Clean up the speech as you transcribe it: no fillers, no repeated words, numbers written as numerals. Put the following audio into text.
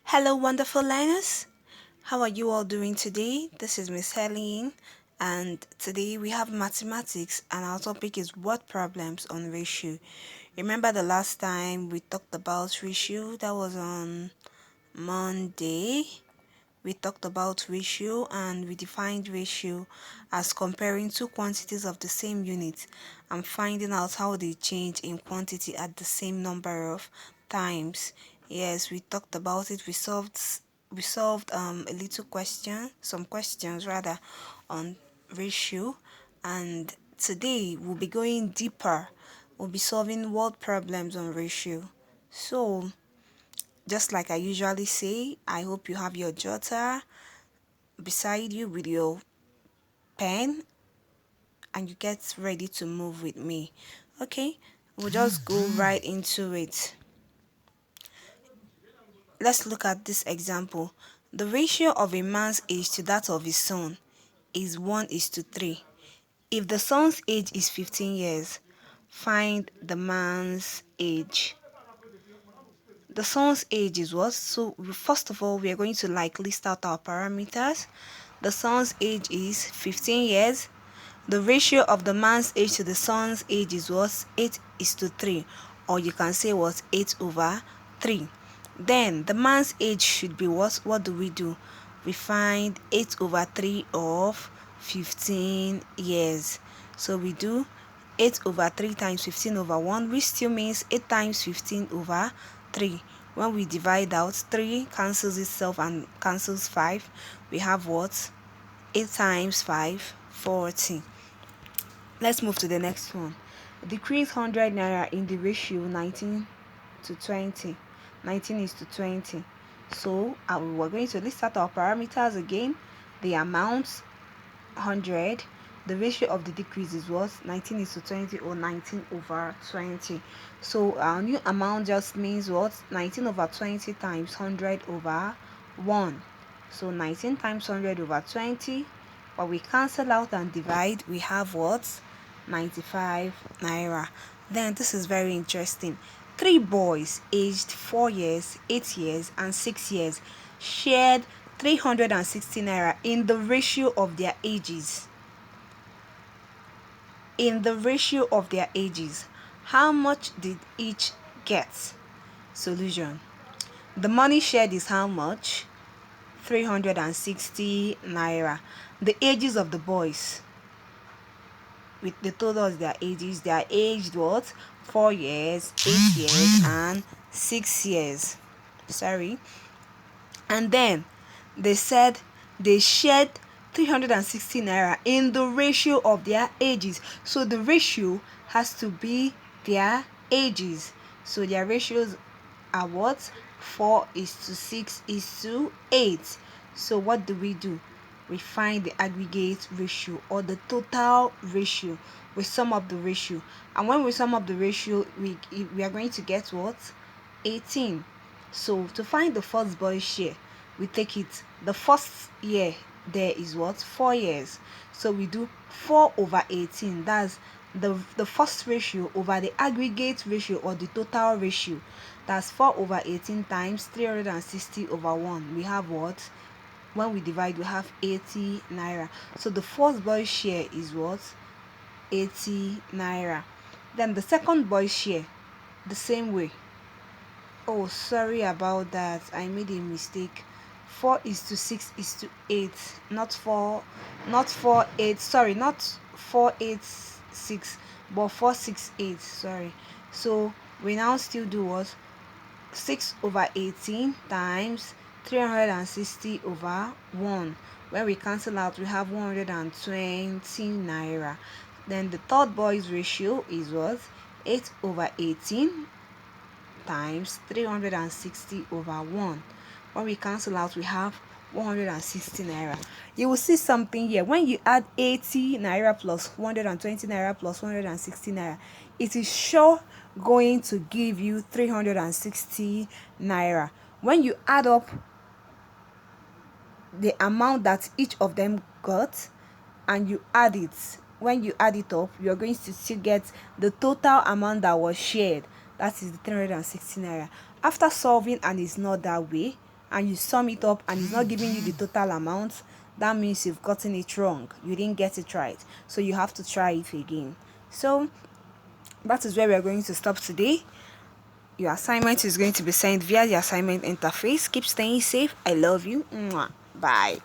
Hello, wonderful learners. How are you all doing today? This is Miss Helene, and today we have mathematics, and our topic is word problems on ratio. Remember the last time we talked about ratio? That was on Monday. We talked about ratio and we defined ratio as comparing two quantities of the same unit and finding out how they change in quantity at the same number of times. Yes, we talked about it. We solved a little question, some questions rather, on ratio, and today we'll be going deeper. We'll be solving word problems on ratio. So just like I usually say, I hope you have your jotter beside you with your pen and you get ready to move with me. Okay, we'll just go right into it. Let's look at this example. The ratio of a man's age to that of his son is 1:3. If the son's age is 15 years, find the man's age. The son's age is what? So first of all, we are going to list out our parameters. The son's age is 15 years. The ratio of the man's age to the son's age is what? 8:3, or you can say what? 8/3. Then the man's age should be what? What do we do? We find 8/3 of 15 years. So we do 8/3 times 15/1, which still means 8 times 15/3. When we divide out, 3 cancels itself and cancels 5. We have what? 8 times 5, 40. Let's move to the next one. Decrease 100 naira in the ratio 19 to 20. 19 is to 20. So we're going to list out our parameters again. The amount 100. The ratio of the decrease is what? 19 is to 20, or 19/20. So our new amount just means what? 19/20 times 100/1. So 19 times 100/20. But we cancel out and divide, we have what? 95 naira. Then this is very interesting. Three boys aged 4 years, 8 years, and 6 years shared 360 naira in the ratio of their ages. In the ratio of their ages, how much did each get? Solution. The money shared is how much? 360 naira. The ages of the boys, with the total of their ages, they are aged what? 4 years, 8 years, and 6 years. Sorry. And then they said they shared 360 naira in the ratio of their ages. So the ratio has to be their ages. So their ratios are what? 4:6:8. So what do? We find the aggregate ratio, or the total ratio. We sum up the ratio, and when we sum up the ratio, we are going to get what? 18. So to find the first boy's share, we take it, the first year there is what? 4 years. So we do 4/18. That's the first ratio over the aggregate ratio, or the total ratio. That's 4/18 times 360/1. We have what? When we divide, we have 80 naira. So the first boy's share is what? 80 naira. Then the second boy's share, the same way. Oh, sorry about that, I made a mistake. 4:6:8, not 4, not 4 8, sorry, not 4:8:6, but 4:6:8, sorry. So we now still do what? 6/18 times 360/1. When we cancel out, we have 120 naira. Then the third boy's ratio is what? 8/18 times 360/1. When we cancel out, we have 160 naira. You will see something here. When you add 80 naira plus 120 naira plus 160 naira, it is sure going to give you 360 naira. When you add up the amount that each of them got and you add it, when you add it up, you're going to still get the total amount that was shared. That is the 360 naira. After solving and it's not that way, and you sum it up and it's not giving you the total amount, that means you've gotten it wrong. You didn't get it right. So you have to try it again. So that is where we are going to stop today. Your assignment is going to be sent via the assignment interface. Keep staying safe. I love you. Mwah. Bye.